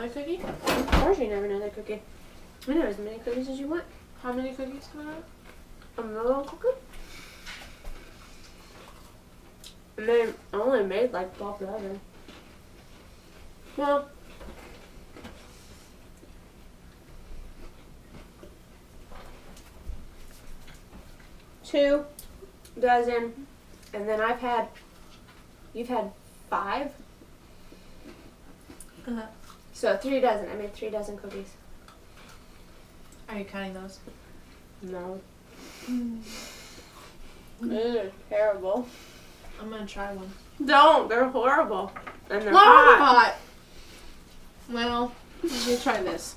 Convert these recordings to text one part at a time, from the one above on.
another cookie? Of course you never another cookie. I know as many cookies as you want. How many cookies can I have? Another cookie? I only made like 12 dozen. Well, two dozen, and then you've had 5? So 3 dozen. I made 3 dozen cookies. Are you counting those? No. They're terrible. I'm gonna try one. Don't. They're horrible. And they're Why are they hot. hot? Well, let me try this.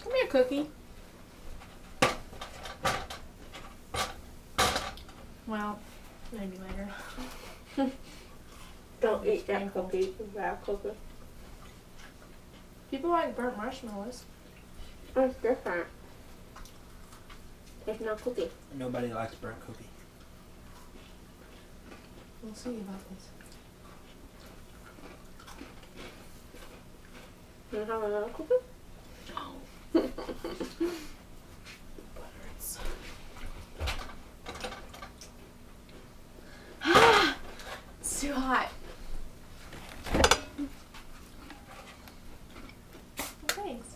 Give me a cookie. Well, maybe later. Don't eat that cookie. It's bad cookie. People like burnt marshmallows. It's different. It's not cookie. Nobody likes burnt cookie. We'll see about this. You want to have another cookie? It's too hot. Thanks.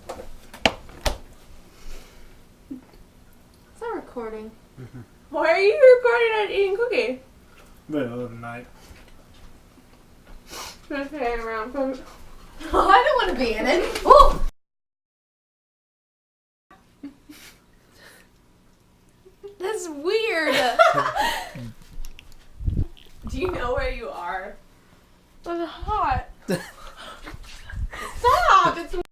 It's not recording. Why are you recording and eating cookie? Middle of the night. Just hang around from. I don't want to be in it. Oh! That's weird. Do you know where you are? It's hot.